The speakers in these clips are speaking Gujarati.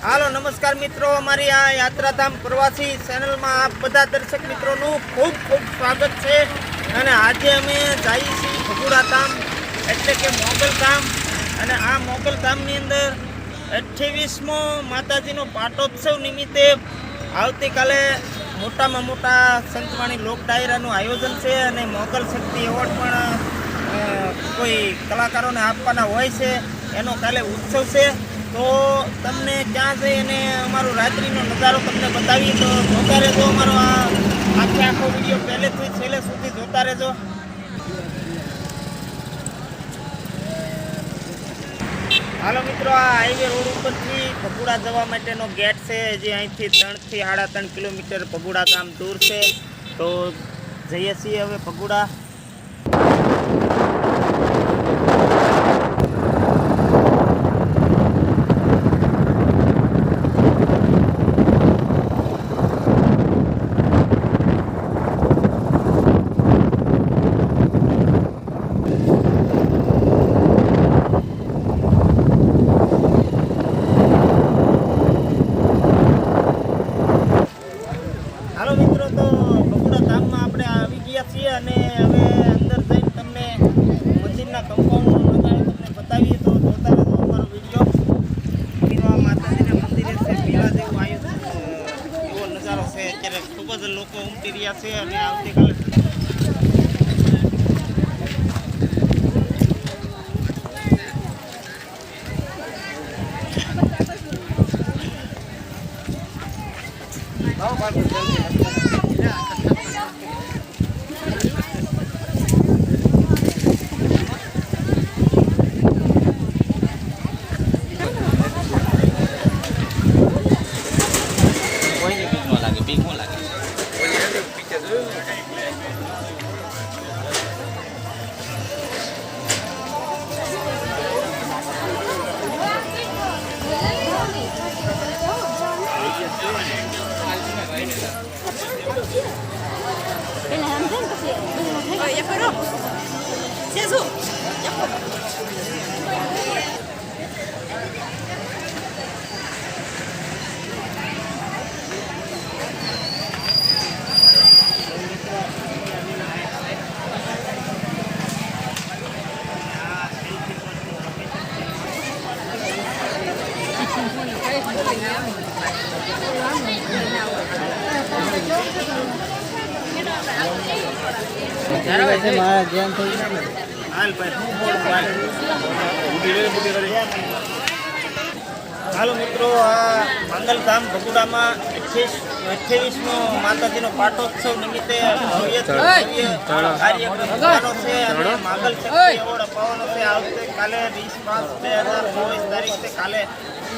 હાલો નમસ્કાર મિત્રો, અમારી આ યાત્રાધામ પ્રવાસી ચેનલમાં આપ બધા દર્શક મિત્રોનું ખૂબ ખૂબ સ્વાગત છે. અને આજે અમે જઈએ છીએ ભગુડા ધામ એટલે કે મોગલ ધામ. અને આ મોગલ ધામની અંદર 28મો માતાજીનો પાટોત્સવ નિમિત્તે આવતીકાલે મોટામાં મોટા સંતવાણી લોક ડાયરાનું આયોજન છે. અને મોગલ શક્તિ એવોર્ડ પણ કોઈ કલાકારોને આપવાના હોય છે. એનો કાલે ઉત્સવ છે. તો તમને ક્યાં જઈ અને અમારો રાત્રિનો નજારો તમને બતાવીએ તો જોતા રહેજો. અમારો આખો વિડીયો પહેલેથી છેલ્લે સુધી જોતા રહેજો. હાલો મિત્રો, આ હાઈવે રોડ ઉપરથી ભગુડા જવા માટેનો ગેટ છે. જે અહીંથી 3 થી 3.5 કિલોમીટર ભગુડા ગામ દૂર છે. તો જઈએ છીએ હવે ભગુડા. હાલો મિત્રો, તો ભગુડા ધામમાં આપણે આવી ગયા છીએ અને હવે અંદર જઈને તમને મંદિરના કમ્પાઉન્ડનો નજારો તમને બતાવીએ. તો જોતા રહેજો અમારો વિડીયો. માતાજીના મંદિરે છે મેળા જેવું આયોજન, એવો નજારો છે. અત્યારે ખૂબ જ લોકો ઉમટી રહ્યા છે. અને આવતીકાલે હાલો મિત્રો, આ મંગલધામ ભગુડામાં 28મો માતાજીનો પાટોત્સવ નિમિત્તે ભવ્ય કાર્યક્રમ થવાનો છે. અને માગલ શક્તિ એવોર્ડ અપાવવાનો છે. આવતીકાલે 20/5/2024 તારીખે કાલે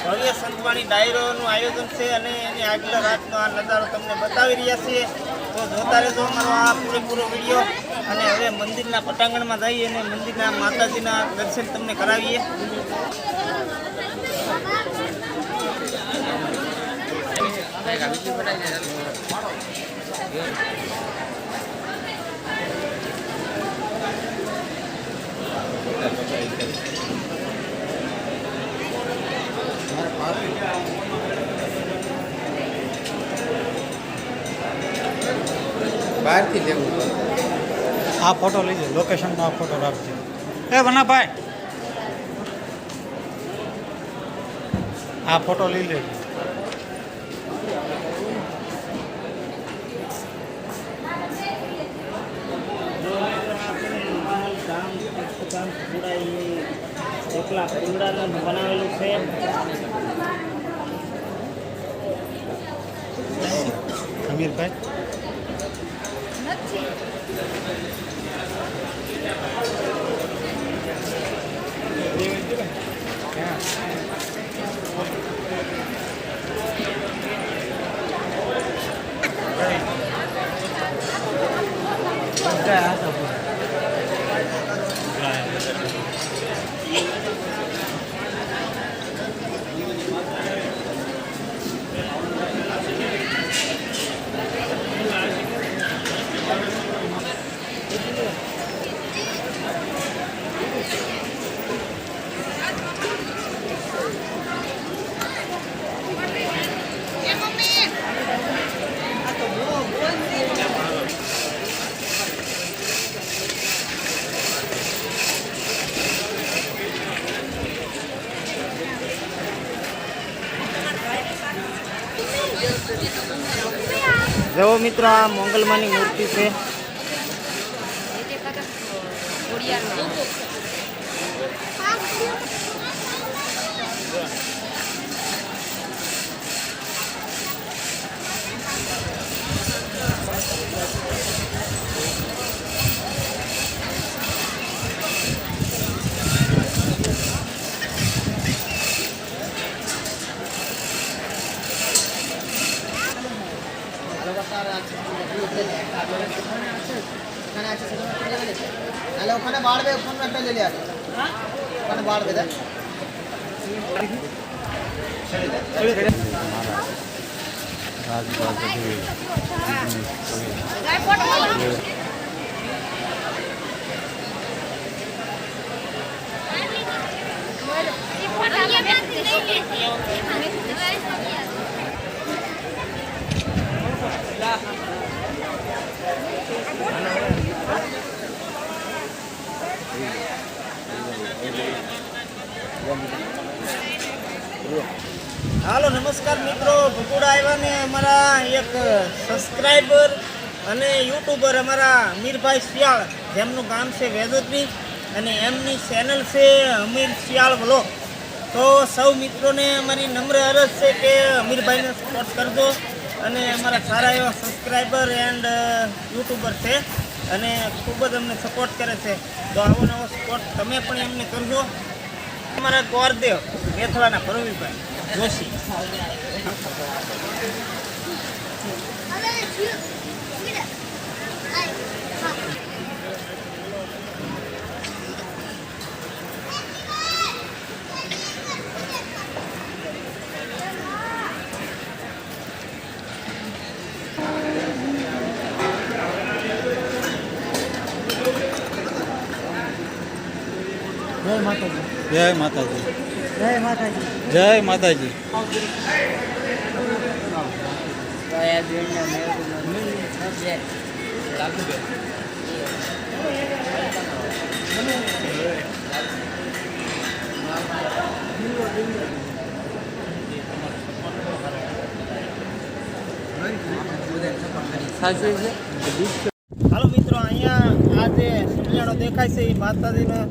ભવ્ય સંતવાણી ડાયરોનું આયોજન છે. અને એની આગલા રાતનો આ નજારો તમને બતાવી રહ્યા છીએ. તો જોતા રહેજો અમારો આ પૂરેપૂરો વિડીયો. અને હવે મંદિરના પટાંગણમાં જઈએ અને મંદિરના માતાજીના દર્શન તમને કરાવીએ. બહારથી લેવું. આ ફોટો લઈજો, લોકેશનનો આ ફોટો રાખજો. એ વનાભાઈ, આ ફોટો લઈ લેજો. એકલા કુંડાનું બનાવેલું છે. અમીરભાઈ, જુઓ મિત્રો, આ મોગલમાની મૂર્તિ છે. ওখানে বাড়বে, ওখানে একটা লেলে আছে, ওখানে বাড়বে দেখ। હાલો, નમસ્કાર મિત્રો. ભગોડા આવ્યા ને અમારા એક સબસ્ક્રાઈબર અને યુટ્યુબર અમારા અમીરભાઈ શિયાળ, જેમનું ગામ છે વેદોદરી, અને એમની ચેનલ છે અમીર શિયાળ વ્લોગ. તો સૌ મિત્રોને અમારી નમ્ર અરજ છે કે અમીરભાઈને સપોર્ટ કરજો. અને અમારા સારા એવા સબસ્ક્રાઈબર એન્ડ યુટ્યુબર છે અને ખૂબ જ અમને સપોર્ટ કરે છે. તો આવો નવો સપોર્ટ તમે પણ એમને કરજો. અમારા ગોરદેવ મેથળાના પ્રવીણભાઈ જોશી. જય માતાજી. જય માતાજી. જય માતાજી. જય માતાજી. હાલો મિત્રો, અહીંયા આ જે સમિયાણો દેખાય છે એ માતાજીના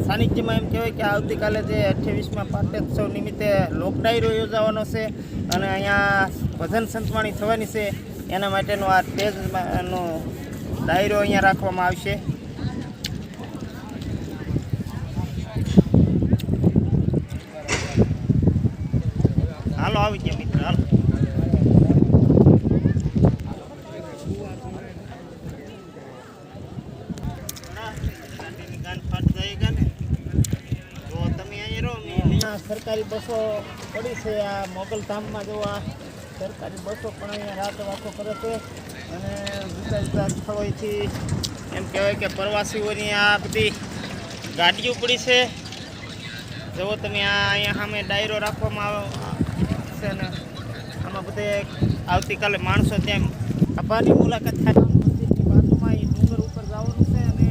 સાનિધ્યમાં એમ કહેવાય કે આવતીકાલે જે 28મા પાટોત્સવ નિમિત્તે લોક ડાયરો યોજાવાનો છે અને અહીંયા ભજન સંતવાણી થવાની છે. એના માટેનો આ સ્ટેજનો ડાયરો અહીંયા રાખવામાં આવશે. હાલો, આવી ગયા મિત્ર, હાલો. સરકારી બસો પડી છે આ મોગલધામમાં. જો આ સરકારી બસો પણ અહીંયા રાત વાતો કરે છે અને જુદા જુદા સ્થળોએથી એમ કહેવાય કે પ્રવાસીઓની આ બધી ગાડીઓ પડી છે. જુઓ તમે, આ અહીંયા સામે ડાયરો રાખવામાં આવે છે અને આમાં બધે આવતીકાલે માણસો ત્યાં આભાની મુલાકાત થાય. મંદિરની બાજુમાં એ ડુંગર ઉપર જવાનું છે અને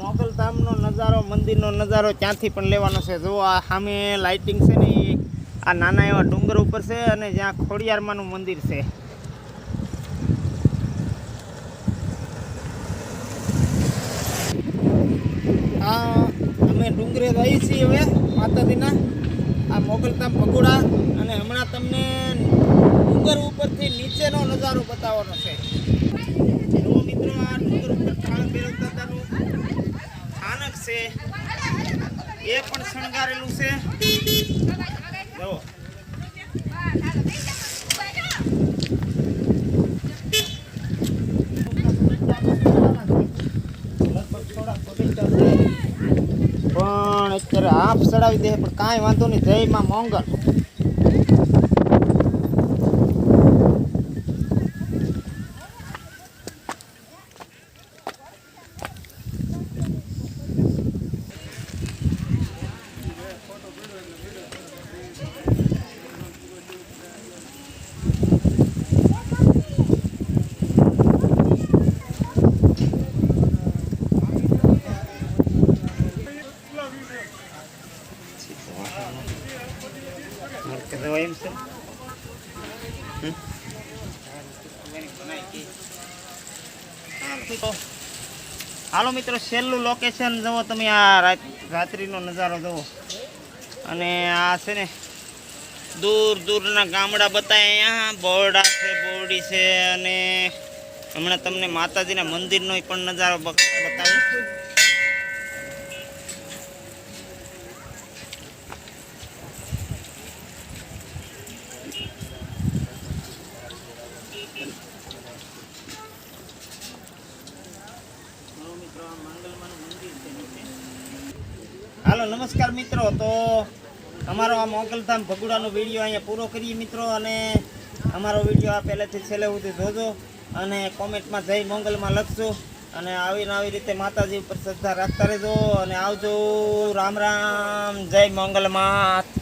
મોગલધામનો નજારો, મંદિરનો નજારો ત્યાંથી પણ લેવાનો છે. જો આ સામે લાઇટિંગ છે ને એ આ નાના એવા ડુંગર ઉપર છે અને જ્યાં ખોડિયારમાંનું મંદિર છે. આ અમે ડુંગરે રહીએ છીએ હવે માતાજીના, આ મોગલધામ ભગોડા, અને હમણાં તમને ડુંગર ઉપરથી નીચેનો નજારો બતાવવાનો છે. જો મિત્રો, આ ડુંગર ઉપર ખાણ બેરવતાનું સ્થાનક છે, એ પણ શણગારેલું છે. જો પણ અત્યારે હાફ ચડાવી દે પણ કાંઈ વાંધો નહીં. જય માં મોંગલ. હાલો મિત્રો, છેલ્લું લોકેશન જુઓ તમે, આ રાત્રિનો નજારો જુઓ. અને આ છે ને દૂર દૂરના ગામડા બતાવે, અહીંયા બોરડા છે, બોરડી છે, અને હમણાં તમને માતાજીના મંદિરનો પણ નજારો બતાવું. હાલો નમસ્કાર મિત્રો, તો અમારો આ મોગલધામ ભગુડાનો વિડીયો અહીંયા પૂરો કરીએ મિત્રો. અને અમારો વિડીયો આ પહેલેથી છેલ્લે સુધી જોજો અને કોમેન્ટમાં જય મોગલમાં લખજો. અને આવી રીતે માતાજી ઉપર શ્રદ્ધા રાખતા રહેજો. અને આવજો. રામ રામ, જય મોગલમાં.